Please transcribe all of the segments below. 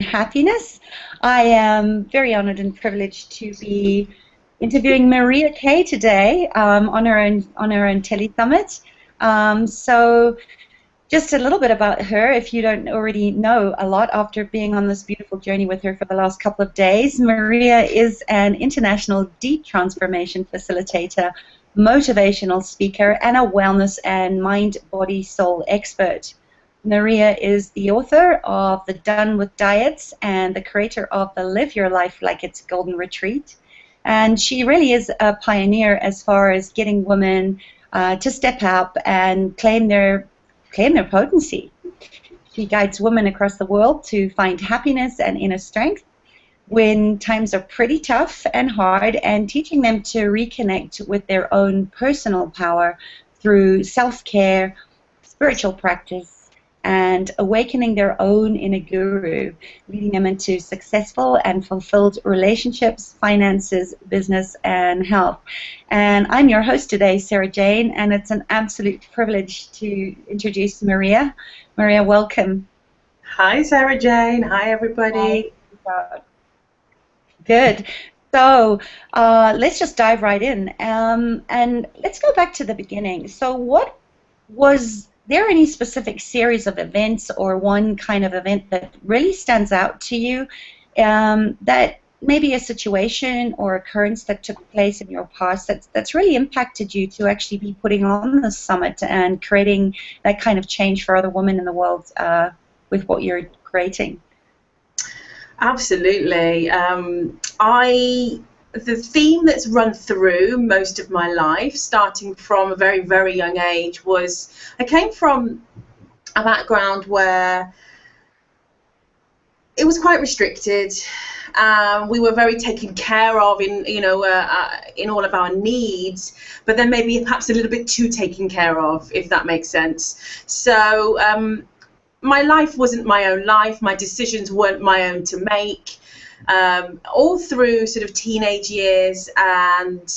happiness. I am very honored and privileged to be interviewing Maria Kay today on our own Tele Summit. So just a little bit about her, if you don't already know a lot after being on this beautiful journey with her for the last couple of days. Maria is an international deep transformation facilitator, motivational speaker, and a wellness and mind, body, soul expert. Maria is the author of The Done with Diets and the creator of the Live Your Life Like It's Golden Retreat. And she really is a pioneer as far as getting women to step up and claim their potency. She guides women across the world to find happiness and inner strength when times are pretty tough and hard, and teaching them to reconnect with their own personal power through self-care, spiritual practice, and awakening their own inner guru, leading them into successful and fulfilled relationships, finances, business, and health. And I'm your host today, Sarah Jane, and it's an absolute privilege to introduce Maria. Maria, welcome. Hi, Sarah Jane. Hi, everybody. Hi. Good. So let's just dive right in, and let's go back to the beginning. So what was there any specific series of events or one kind of event that really stands out to you, that maybe a situation or occurrence that took place in your past that's really impacted you to actually be putting on the summit and creating that kind of change for other women in the world with what you're creating? Absolutely. The theme that's run through most of my life, starting from a very, very young age, was I came from a background where it was quite restricted. We were very taken care of in all of our needs, but then maybe perhaps a little bit too taken care of, if that makes sense. So my life wasn't my own life. My decisions weren't my own to make. All through sort of teenage years and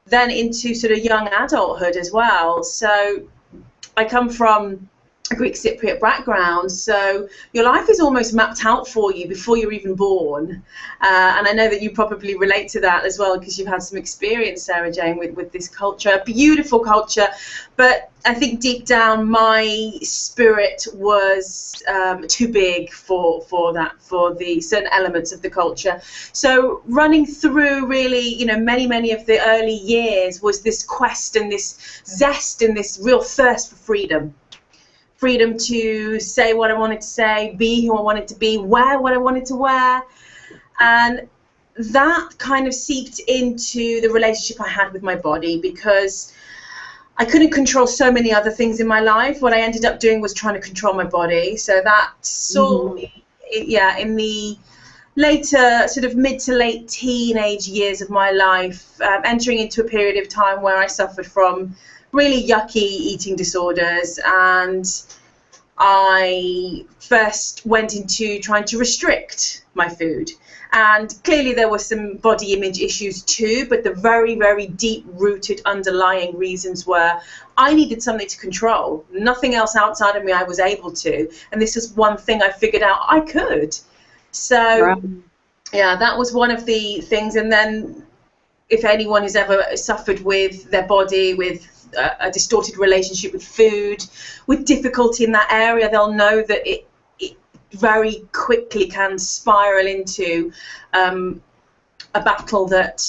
then into sort of young adulthood as well. So I come from a Greek Cypriot background, so your life is almost mapped out for you before you're even born. And I know that you probably relate to that as well, because you've had some experience, Sarah Jane, with this culture, beautiful culture. But I think deep down my spirit was too big for the certain elements of the culture. So running through really, many of the early years was this quest and this zest and this real thirst for freedom. Freedom to say what I wanted to say, be who I wanted to be, wear what I wanted to wear. And that kind of seeped into the relationship I had with my body, because I couldn't control so many other things in my life. What I ended up doing was trying to control my body. So that saw me, in the later sort of mid to late teenage years of my life, entering into a period of time where I suffered from really yucky eating disorders, and I first went into trying to restrict my food. And clearly there were some body image issues too, but the very, very deep-rooted underlying reasons were I needed something to control. Nothing else outside of me I was able to, and this was one thing I figured out I could. So yeah, that was one of the things. And then if anyone has ever suffered with their body, with a distorted relationship with food, with difficulty in that area, they'll know that it very quickly can spiral into a battle that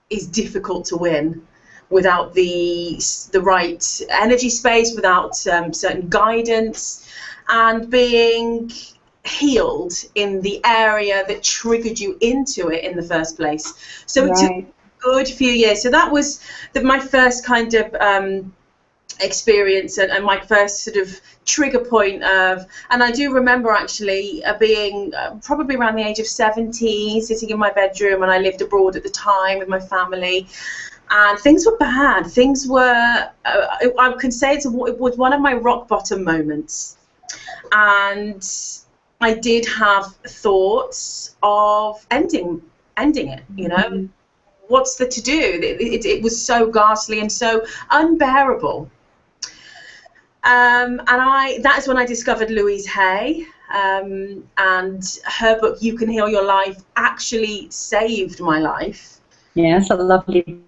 is difficult to win without the right energy space, without certain guidance, and being healed in the area that triggered you into it in the first place. So it took good few years. So that was my first kind of experience and my first sort of trigger point of, and I do remember actually being probably around the age of 17, sitting in my bedroom, and I lived abroad at the time with my family, and things were bad. Things were, I can say it was one of my rock bottom moments, and I did have thoughts of ending it, What's there to do? It was so ghastly and so unbearable. And that is when I discovered Louise Hay. And her book, You Can Heal Your Life, actually saved my life. Yeah, it's a lovely.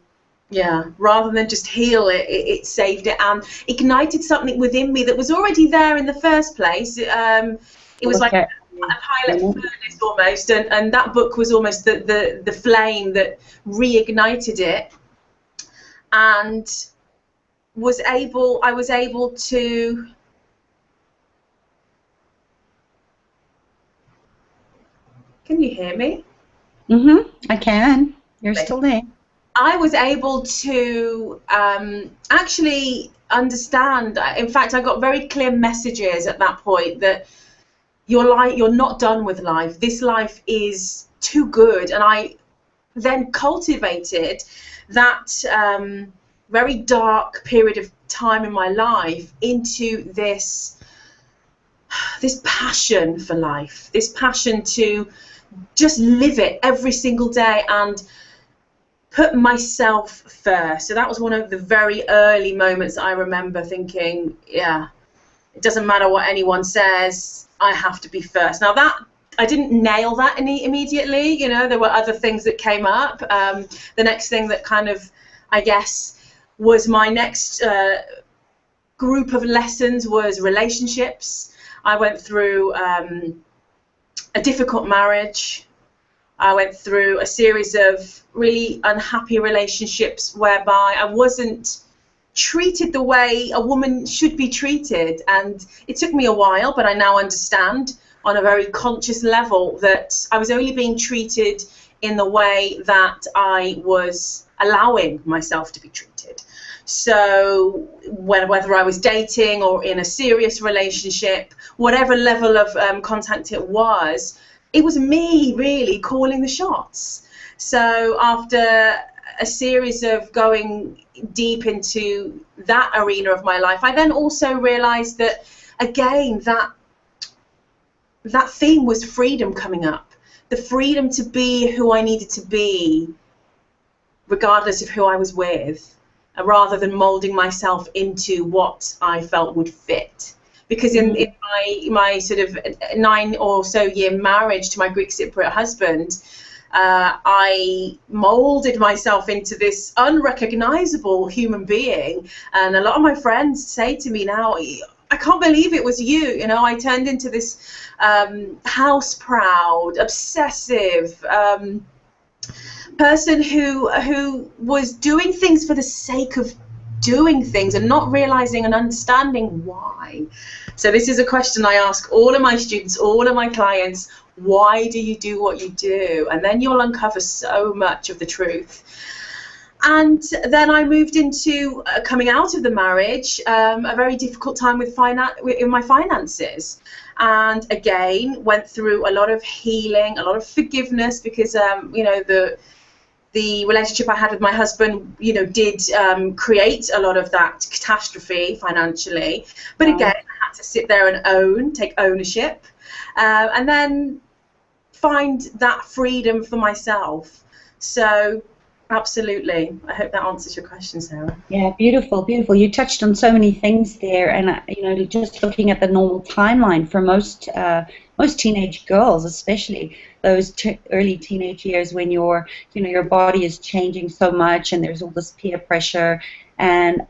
Yeah, rather than just heal it, it saved it and ignited something within me that was already there in the first place. It was like a pilot furnace almost, and that book was almost the flame that reignited it, and I was able to. Can you hear me? I can. You're still there. I was able to actually understand. In fact, I got very clear messages at that point that you're not done with life. This life is too good. And I then cultivated that very dark period of time in my life into this passion for life, this passion to just live it every single day and put myself first. So that was one of the very early moments I remember thinking, yeah, it doesn't matter what anyone says, I have to be first. Now that I didn't nail that immediately, you know, there were other things that came up. The next thing that kind of, I guess, was my next group of lessons was relationships. I went through a difficult marriage. I went through a series of really unhappy relationships whereby I wasn't treated the way a woman should be treated. And it took me a while, but I now understand on a very conscious level that I was only being treated in the way that I was allowing myself to be treated. So whether I was dating or in a serious relationship, whatever level of contact it was me really calling the shots. So after a series of going deep into that arena of my life, I then also realized that, again, that theme was freedom coming up. The freedom to be who I needed to be, regardless of who I was with, rather than molding myself into what I felt would fit. Because in my sort of 9 or so year marriage to my Greek Cypriot husband, I molded myself into this unrecognizable human being. And a lot of my friends say to me now, I can't believe it was you. You know, I turned into this house proud, obsessive person who was doing things for the sake of doing things and not realizing and understanding why. So this is a question I ask all of my students, all of my clients: why do you do what you do? And then you'll uncover so much of the truth. And then I moved into coming out of the marriage, a very difficult time in my finances. And again, went through a lot of healing, a lot of forgiveness, because you know, the relationship I had with my husband, you know, did create a lot of that catastrophe financially. But again, I had to sit there and take ownership, and then find that freedom for myself. So absolutely, I hope that answers your question, Sarah. Yeah, beautiful, beautiful. You touched on so many things there, and you know, just looking at the normal timeline for most teenage girls, especially those early teenage years when your body is changing so much, and there's all this peer pressure and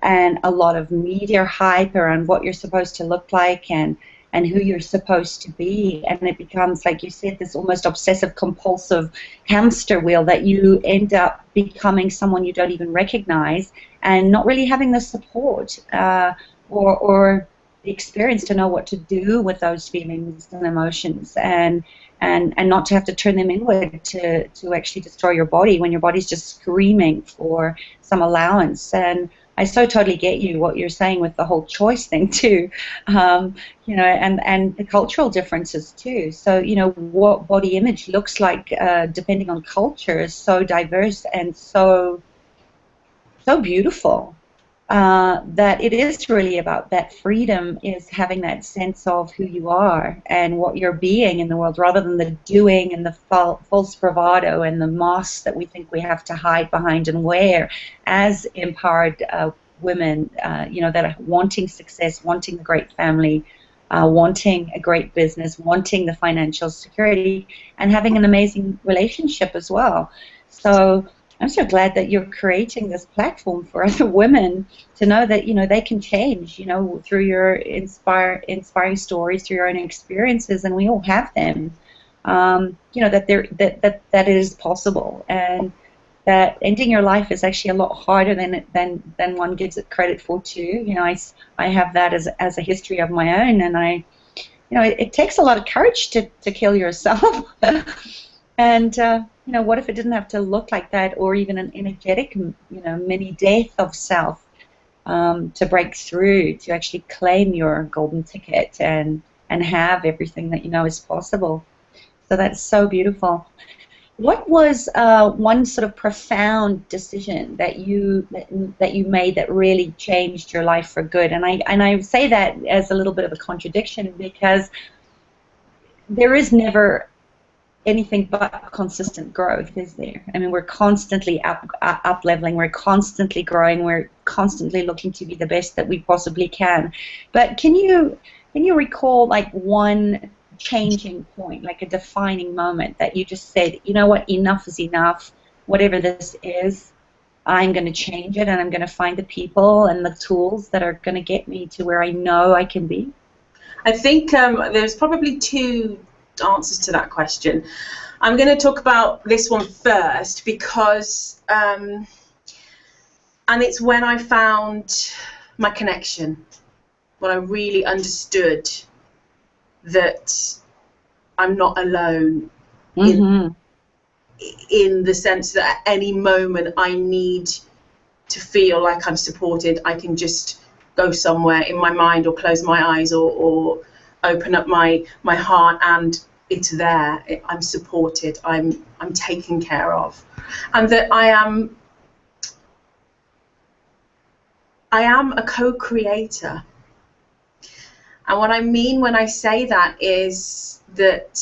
a lot of media hype around what you're supposed to look like and who you're supposed to be, and it becomes, like you said, this almost obsessive compulsive hamster wheel that you end up becoming someone you don't even recognize and not really having the support or the experience to know what to do with those feelings and emotions, and not to have to turn them inward to actually destroy your body when your body's just screaming for some allowance. And I so totally get you, what you're saying with the whole choice thing too, you know, and the cultural differences too. So, you know, what body image looks like depending on culture is so diverse and so beautiful. That it is really about that freedom, is having that sense of who you are and what you're being in the world, rather than the doing and the false bravado and the masks that we think we have to hide behind and wear as empowered women, you know, that are wanting success, wanting a great family, wanting a great business, wanting the financial security, and having an amazing relationship as well. So I'm so glad that you're creating this platform for other women to know that, they can change, through your inspiring stories, through your own experiences, and we all have them. That it is possible, and that ending your life is actually a lot harder than one gives it credit for too. I have that as a history of my own, and it takes a lot of courage to kill yourself. And what if it didn't have to look like that, or even an energetic, mini death of self, to break through, to actually claim your golden ticket and have everything that is possible. So that's so beautiful. What was one sort of profound decision that you made that really changed your life for good? And I say that as a little bit of a contradiction, because there is never anything but consistent growth, is there? I mean, we're constantly up leveling, we're constantly growing, we're constantly looking to be the best that we possibly can. But can you recall like one changing point, like a defining moment that you just said, you know what, enough is enough, whatever this is, I'm going to change it, and I'm going to find the people and the tools that are going to get me to where I know I can be? I think there's probably two answers to that question. I'm going to talk about this one first because and it's when I found my connection, when I really understood that I'm not alone, in the sense that at any moment I need to feel like I'm supported. I can just go somewhere in my mind, or close my eyes, or open up my heart, and it's there. I'm supported. I'm taken care of, and that I am a co-creator. And what I mean when I say that is that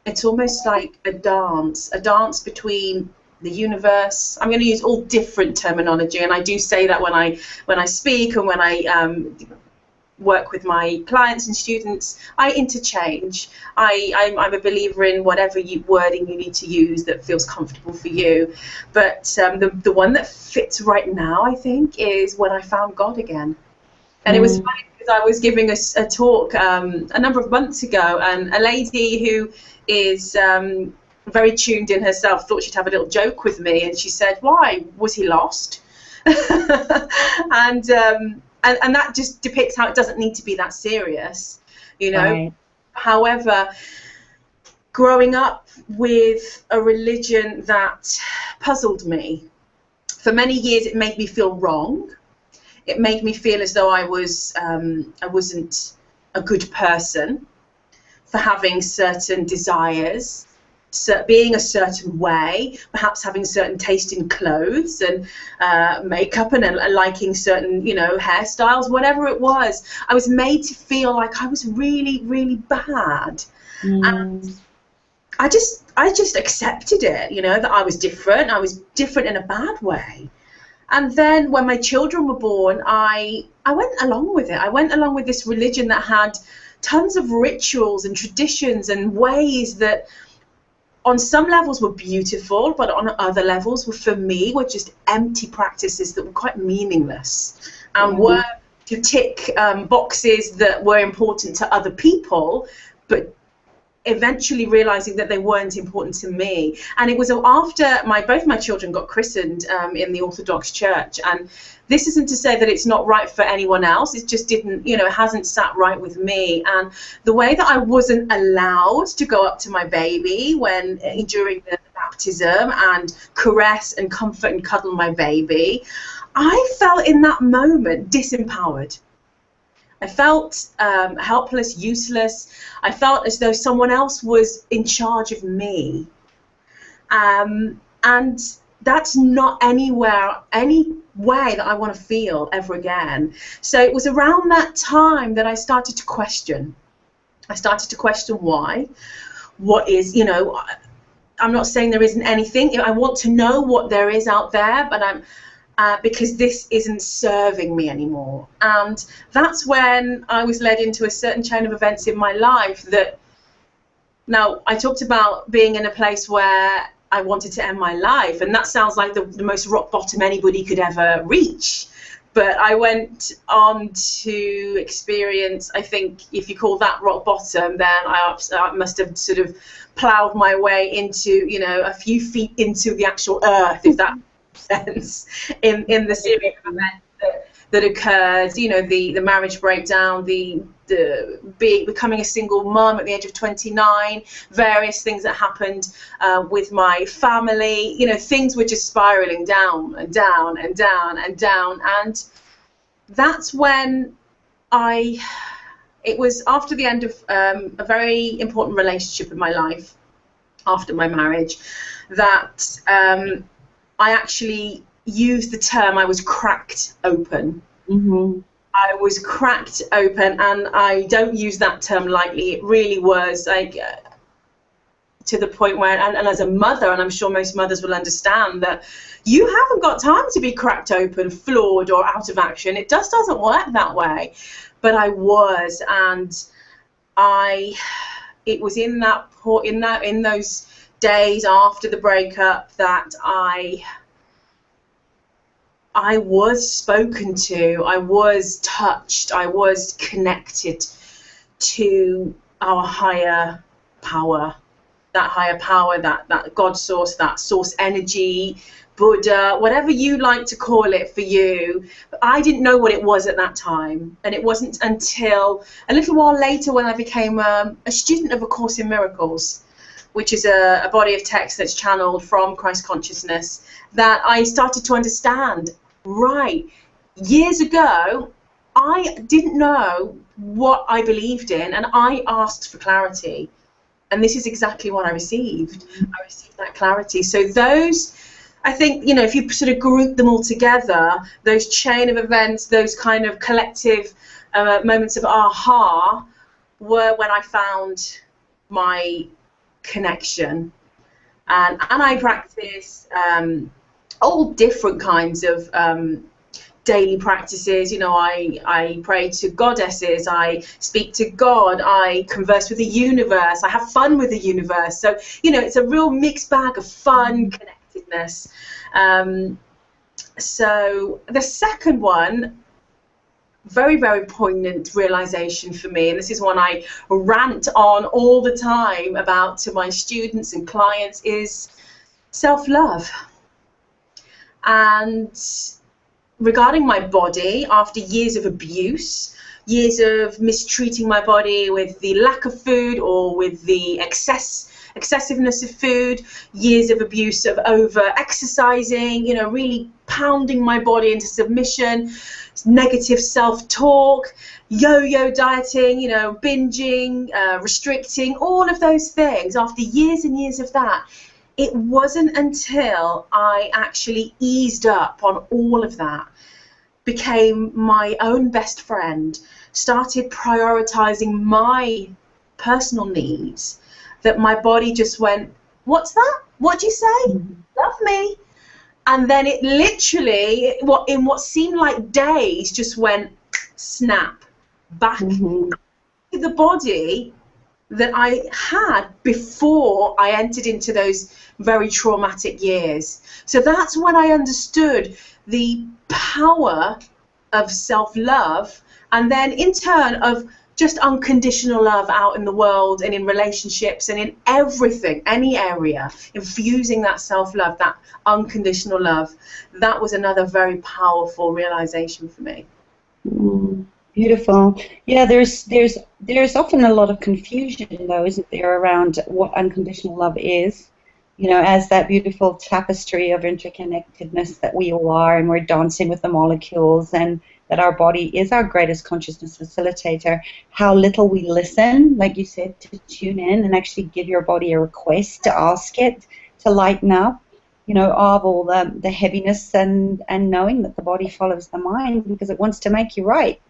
it's almost like a dance between the universe. I'm going to use all different terminology, and I do say that when I speak and when I work with my clients and students. I interchange. I'm a believer in whatever wording you need to use that feels comfortable for you. But the one that fits right now, I think, is when I found God again. And it was funny because I was giving a talk a number of months ago, and a lady who is very tuned in herself thought she'd have a little joke with me, and she said, "Why? Was he lost?" and that just depicts how it doesn't need to be that serious, Right. However, growing up with a religion that puzzled me, for many years it made me feel wrong. It made me feel as though I wasn't a good person for having certain desires, being a certain way, perhaps having certain taste in clothes and makeup, and liking certain, hairstyles, whatever it was. I was made to feel like I was really, really bad. And I just accepted it, that I was different. I was different in a bad way. And then when my children were born, I went along with it. I went along with this religion that had tons of rituals and traditions and ways that on some levels were beautiful, but on other levels were just empty practices that were quite meaningless and were to tick boxes that were important to other people, but eventually realizing that they weren't important to me. And it was after both my children got christened in the Orthodox Church, and this isn't to say that it's not right for anyone else, it just didn't, it hasn't sat right with me. And the way that I wasn't allowed to go up to my baby during the baptism and caress and comfort and cuddle my baby, I felt in that moment disempowered. I felt helpless, useless. I felt as though someone else was in charge of me. And that's not any way that I want to feel ever again. So it was around that time that I started to question. I started to question why. What is, I'm not saying there isn't anything. I want to know what there is out there, but because this isn't serving me anymore. And that's when I was led into a certain chain of events in my life that, now, I talked about being in a place where I wanted to end my life, and that sounds like the most rock bottom anybody could ever reach. But I went on to experience, I think, if you call that rock bottom, then I must have sort of ploughed my way into, you know, a few feet into the actual earth, if that makes sense, in the series of events that occurred, you know, the marriage breakdown, the becoming a single mum at the age of 29, various things that happened with my family. You know, things were just spiraling down and down and down and down. And that's when it was after the end of a very important relationship in my life, after my marriage, that I actually used the term, I was cracked open. Mm-hmm. I was cracked open, and I don't use that term lightly. It really was like to the point where, and as a mother, and I'm sure most mothers will understand, that you haven't got time to be cracked open, flawed, or out of action. It just doesn't work that way. But I was, and it was in those days after the breakup that I was spoken to, I was touched, I was connected to our higher power, that God source, that source energy, Buddha, whatever you like to call it for you. But I didn't know what it was at that time. And it wasn't until a little while later when I became a student of A Course in Miracles, which is a body of text that's channeled from Christ consciousness, that I started to understand, right, years ago, I didn't know what I believed in, and I asked for clarity. And this is exactly what I received. I received that clarity. So those, I think, you know, if you sort of group them all together, those chain of events, those kind of collective moments of aha, were when I found my connection. And I practice all different kinds of daily practices. You know, I pray to goddesses, I speak to God, I converse with the universe, I have fun with the universe. So, you know, it's a real mixed bag of fun, connectedness. So the second one, very, very poignant realization for me, and this is one I rant on all the time about to my students and clients, is self-love. And regarding my body, after years of abuse, years of mistreating my body with the lack of food or with the excessiveness of food, years of abuse of over-exercising, you know, really pounding my body into submission, negative self-talk, yo-yo dieting, you know, binging, restricting, all of those things. After years and years of that, it wasn't until I actually eased up on all of that, became my own best friend, started prioritizing my personal needs, that my body just went, what's that? What'd you say? Love me. And then it literally, in what seemed like days, just went snap back to the body that I had before I entered into those very traumatic years. So that's when I understood the power of self-love, and then in turn of just unconditional love out in the world and in relationships and in everything, any area, infusing that self-love, that unconditional love. That was another very powerful realization for me. Beautiful. Yeah, there's often a lot of confusion, though, isn't there, around what unconditional love is? You know, as that beautiful tapestry of interconnectedness that we all are, and we're dancing with the molecules, and that our body is our greatest consciousness facilitator. How little we listen, like you said, to tune in and actually give your body a request, to ask it to lighten up, you know, of all the heaviness, and knowing that the body follows the mind because it wants to make you right.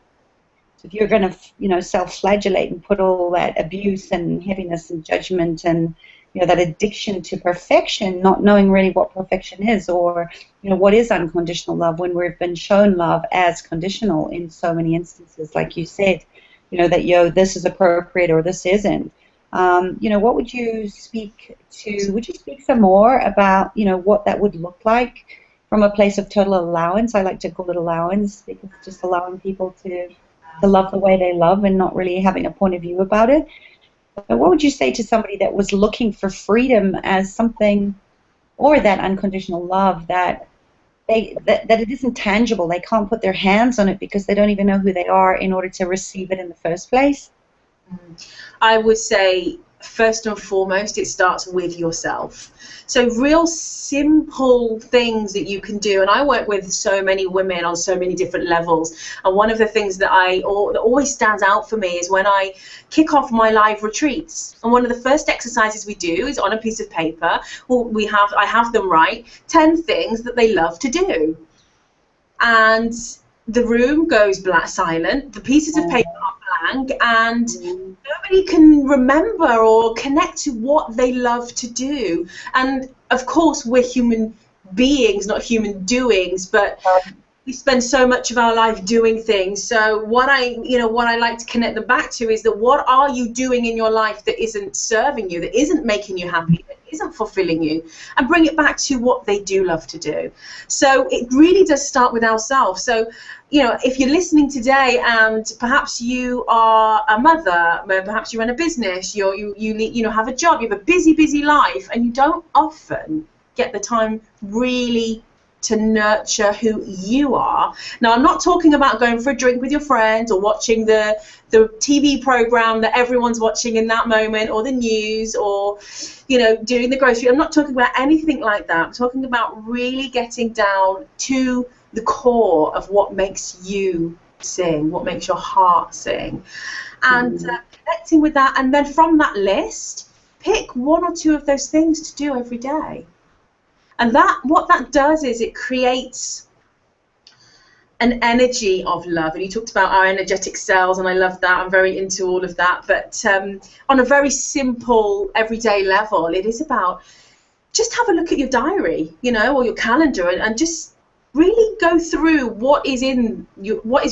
So if you're going to, you know, self-flagellate and put all that abuse and heaviness and judgment and, you know, that addiction to perfection, not knowing really what perfection is, or what is unconditional love when we've been shown love as conditional in so many instances, like you said, that, this is appropriate or this isn't. What would you speak to? Would you speak some more about, what that would look like from a place of total allowance? I like to call it allowance, because just allowing people to love the way they love and not really having a point of view about it. But what would you say to somebody that was looking for freedom as something, or that unconditional love, that that it isn't tangible? They can't put their hands on it because they don't even know who they are in order to receive it in the first place? I would say, first and foremost, it starts with yourself. So real simple things that you can do. And I work with so many women on so many different levels. And one of the things that that always stands out for me is when I kick off my live retreats. And one of the first exercises we do is on a piece of paper. Well, I have them write 10 things that they love to do. And the room goes silent. The pieces of paper are blank, and nobody can remember or connect to what they love to do. And of course, we're human beings, not human doings, but we spend so much of our life doing things. So what I like to connect them back to is that what are you doing in your life that isn't serving you, that isn't making you happy, that isn't fulfilling you, and bring it back to what they do love to do. So it really does start with ourselves. So, if you're listening today and perhaps you are a mother, perhaps you run a business, you have a job, you have a busy life, and you don't often get the time really to nurture who you are. Now, I'm not talking about going for a drink with your friends or watching the TV program that everyone's watching in that moment, or the news, or doing the grocery. I'm not talking about anything like that. I'm talking about really getting down to the core of what makes you sing, what makes your heart sing, and connecting with that. And then from that list, pick one or two of those things to do every day. And what that does is it creates an energy of love. And you talked about our energetic cells, and I love that. I'm very into all of that. But on a very simple, everyday level, it is about just have a look at your diary, or your calendar, and just really go through what is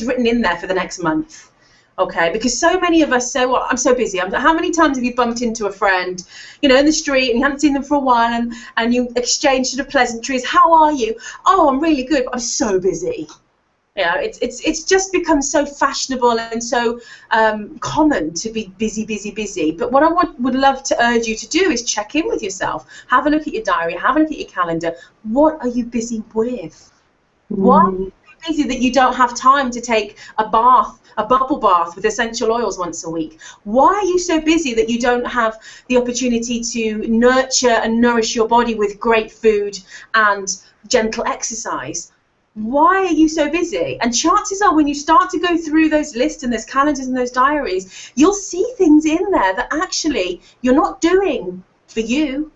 written in there for the next month. Okay, because so many of us say, well, I'm so busy. How many times have you bumped into a friend, in the street, and you haven't seen them for a while, and you exchange sort of pleasantries? How are you? Oh, I'm really good, but I'm so busy. It's just become so fashionable and so common to be busy. But what I would love to urge you to do is check in with yourself. Have a look at your diary. Have a look at your calendar. What are you busy with? Why are you busy that you don't have time to take a bubble bath with essential oils once a week? Why are you so busy that you don't have the opportunity to nurture and nourish your body with great food and gentle exercise? Why are you so busy? And chances are, when you start to go through those lists and those calendars and those diaries, you'll see things in there that actually you're not doing for you.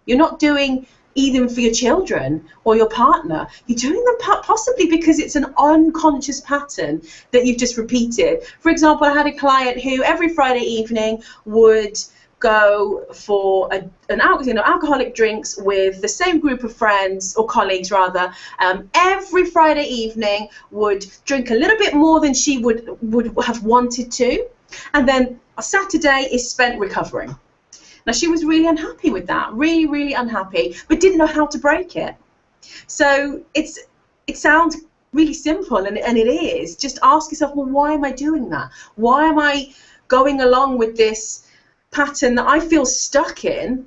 You're not doing even for your children or your partner. You're doing them possibly because it's an unconscious pattern that you've just repeated. For example, I had a client who every Friday evening would go for alcoholic drinks with the same group of friends, or colleagues rather. Every Friday evening would drink a little bit more than she would have wanted to, and then a Saturday is spent recovering. Now, she was really unhappy with that, really unhappy, but didn't know how to break it. So it sounds really simple, and it is. Just ask yourself, well, why am I doing that? Why am I going along with this pattern that I feel stuck in,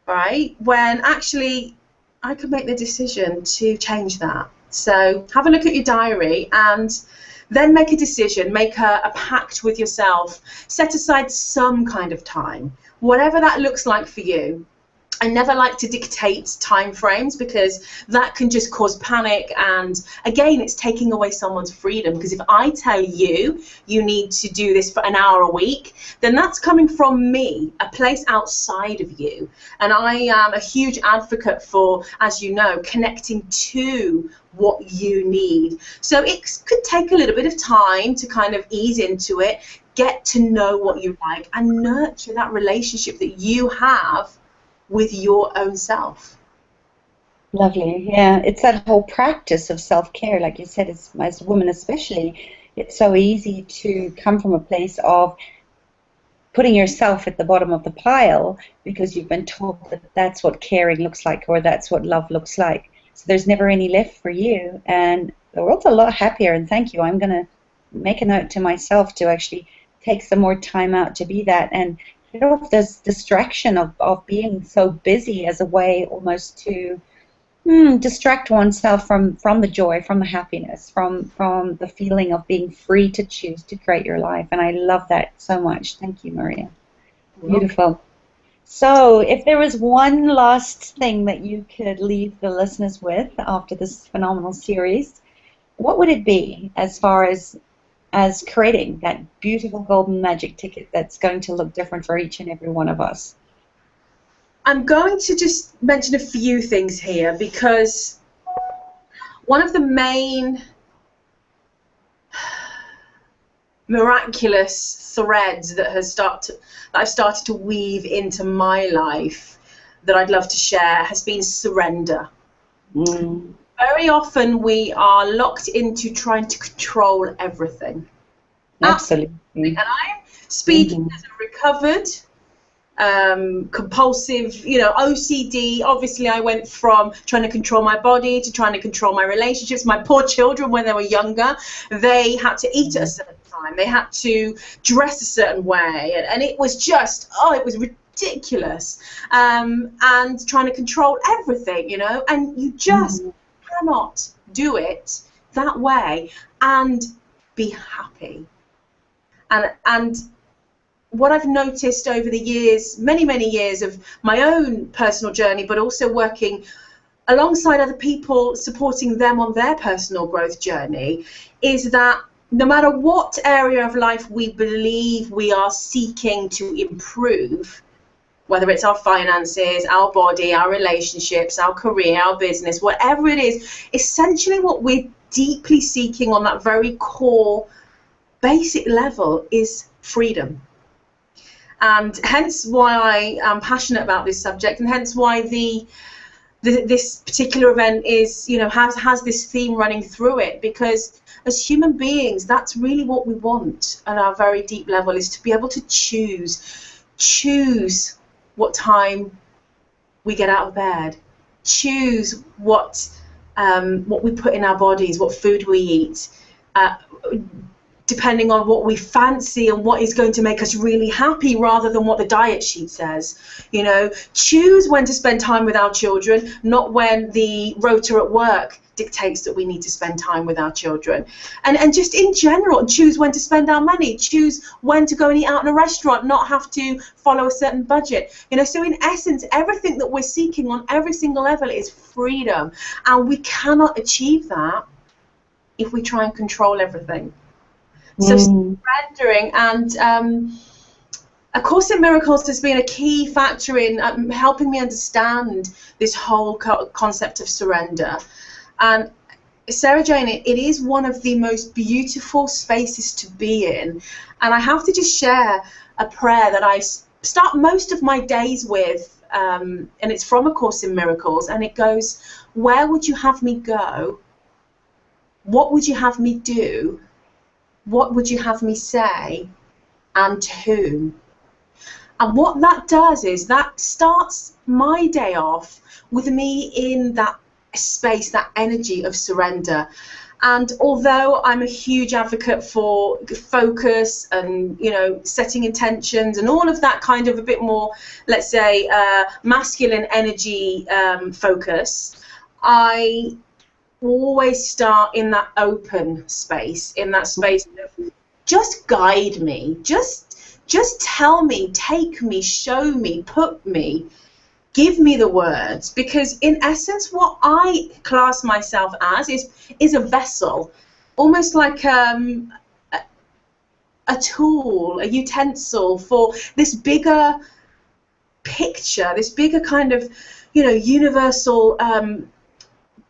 right, when actually I could make the decision to change that? So have a look at your diary and then make a decision, make a pact with yourself, set aside some kind of time, whatever that looks like for you. I never like to dictate time frames, because that can just cause panic, and again, it's taking away someone's freedom. Because if I tell you you need to do this for an hour a week, then that's coming from me, a place outside of you. And I am a huge advocate for, as you know, connecting to what you need. So it could take a little bit of time to kind of ease into it, get to know what you like, and nurture that relationship that you have with your own self. Lovely. Yeah, it's that whole practice of self-care, like you said, as women especially, it's so easy to come from a place of putting yourself at the bottom of the pile because you've been told that that's what caring looks like or that's what love looks like. So there's never any left for you, and the world's a lot happier. And thank you. I'm gonna make a note to myself to actually take some more time out to be that and get off this distraction of being so busy as a way almost to distract oneself from the joy, from the happiness, from the feeling of being free to choose to create your life. And I love that so much. Thank you, Maria. Welcome. Beautiful. So, if there was one last thing that you could leave the listeners with after this phenomenal series, what would it be as far as creating that beautiful golden magic ticket that's going to look different for each and every one of us? I'm going to just mention a few things here because one of the main miraculous threads that I've started to weave into my life that I'd love to share has been surrender. Mm, Very often we are locked into trying to control everything. Absolutely. absolutely. And I'm speaking Hmm. as a recovered compulsive, OCD. Obviously, I went from trying to control my body to trying to control my relationships. My poor children, when they were younger, they had to eat at a certain time. They had to dress a certain way. And it was just, it was ridiculous. And trying to control everything, and you just cannot do it that way and be happy. And what I've noticed over the years, many, many years of my own personal journey, but also working alongside other people, supporting them on their personal growth journey, is that no matter what area of life we believe we are seeking to improve, whether it's our finances, our body, our relationships, our career, our business, whatever it is, essentially what we're deeply seeking on that very core, basic level is freedom. And hence why I am passionate about this subject, and hence why this particular event is, has this theme running through it, because as human beings, that's really what we want at our very deep level, is to be able to choose what time we get out of bed, choose what we put in our bodies, what food we eat, depending on what we fancy and what is going to make us really happy, rather than what the diet sheet says. Choose when to spend time with our children, not when the rota at work dictates that we need to spend time with our children. And just in general, choose when to spend our money, choose when to go and eat out in a restaurant, not have to follow a certain budget. So in essence, everything that we're seeking on every single level is freedom. And we cannot achieve that if we try and control everything. So surrendering, and A Course in Miracles has been a key factor in helping me understand this whole concept of surrender. And Sarah Jane, it is one of the most beautiful spaces to be in. And I have to just share a prayer that I start most of my days with, and it's from A Course in Miracles, and it goes, "Where would you have me go? What would you have me do? What would you have me say, and to whom?" And what that does is that starts my day off with me in that space, that energy of surrender. And although I'm a huge advocate for focus and, setting intentions and all of that kind of a bit more, let's say, masculine energy focus, I always start in that open space, in that space of just guide me, just tell me, take me, show me, put me, give me the words, because in essence what I class myself as is a vessel, almost like a tool, a utensil for this bigger picture, this bigger kind of universal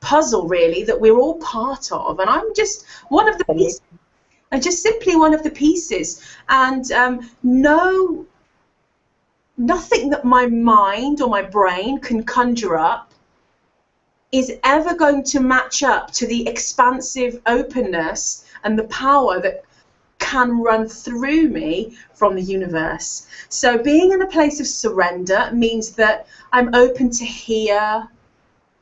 puzzle, really, that we're all part of, and I'm just one of the pieces, and just simply one of the pieces, and nothing that my mind or my brain can conjure up is ever going to match up to the expansive openness and the power that can run through me from the universe. So being in a place of surrender means that I'm open to hear,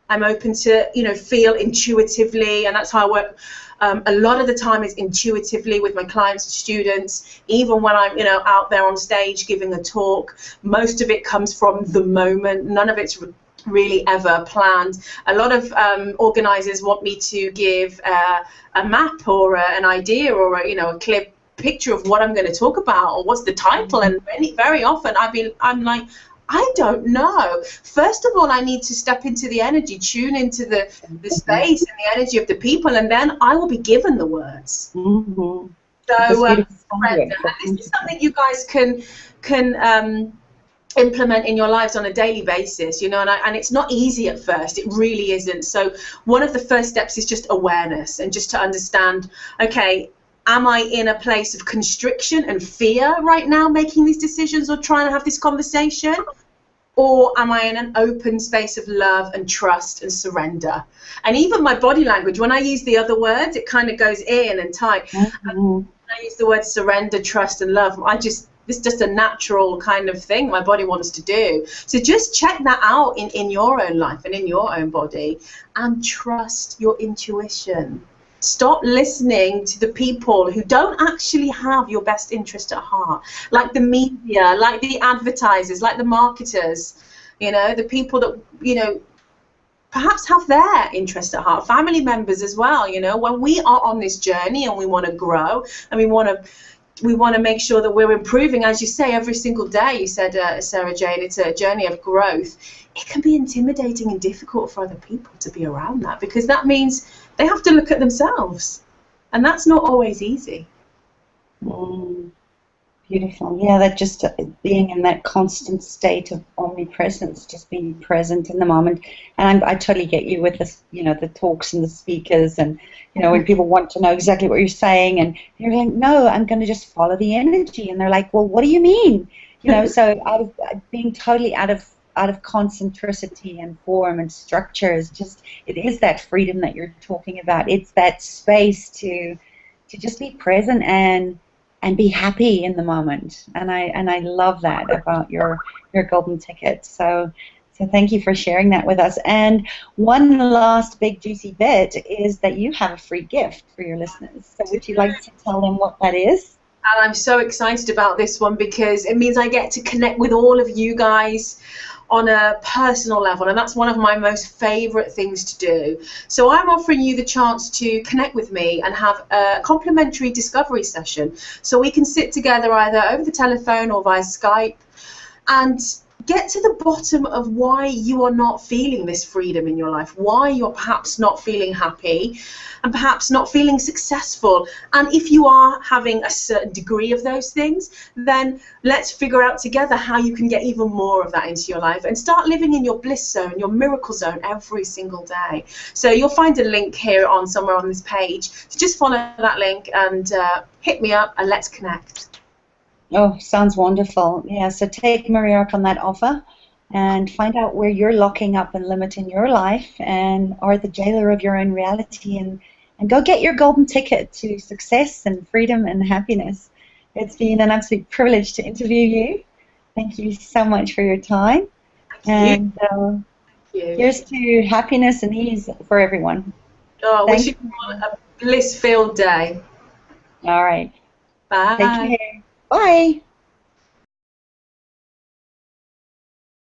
I'm open to, feel intuitively, and that's how I work. A lot of the time is intuitively with my clients and students. Even when I'm, out there on stage giving a talk, most of it comes from the moment. None of it's really ever planned. A lot of organizers want me to give a map or an idea or a clear picture of what I'm going to talk about or what's the title, and very often I'm like, I don't know. First of all, I need to step into the energy, tune into the space and the energy of the people, and then I will be given the words. Mm-hmm. So, and this is something you guys can implement in your lives on a daily basis, and it's not easy at first. It really isn't. So one of the first steps is just awareness, and just to understand, okay, am I in a place of constriction and fear right now making these decisions or trying to have this conversation? Or am I in an open space of love and trust and surrender? And even my body language, when I use the other words, it kind of goes in and tight. Mm-hmm. And when I use the words surrender, trust, and love, it's just a natural kind of thing my body wants to do. So just check that out in your own life and in your own body, and trust your intuition. Stop listening to the people who don't actually have your best interest at heart, like the media, like the advertisers, like the marketers, the people that, perhaps have their interest at heart, family members as well. When we are on this journey and we want to grow and we want to make sure that we're improving, as you say, every single day. You said, Sarah Jane, it's a journey of growth. It can be intimidating and difficult for other people to be around that, because that means they have to look at themselves, and that's not always easy. Beautiful. Yeah, that just being in that constant state of omnipresence, just being present in the moment. And I totally get you with this, the talks and the speakers, and when people want to know exactly what you're saying, and you're like, no, I'm going to just follow the energy, and they're like, well, what do you mean? So being totally out of concentricity and form and structure it is that freedom that you're talking about. It's that space to just be present and be happy in the moment. And I love that about your golden ticket. So thank you for sharing that with us. And one last big juicy bit is that you have a free gift for your listeners. So would you like to tell them what that is? And I'm so excited about this one, because it means I get to connect with all of you guys on a personal level, and that's one of my most favorite things to do. So I'm offering you the chance to connect with me and have a complimentary discovery session, so we can sit together either over the telephone or via Skype and get to the bottom of why you are not feeling this freedom in your life, why you're perhaps not feeling happy and perhaps not feeling successful. And if you are having a certain degree of those things, then let's figure out together how you can get even more of that into your life and start living in your bliss zone, your miracle zone every single day. So you'll find a link here somewhere on this page. So just follow that link and hit me up and let's connect. Oh, sounds wonderful. Yeah, so take Maria up on that offer and find out where you're locking up and limiting your life and are the jailer of your own reality, and go get your golden ticket to success and freedom and happiness. It's been an absolute privilege to interview you. Thank you so much for your time. And here's to happiness and ease for everyone. Wish you a bliss-filled day. All right. Bye. Take care. Bye.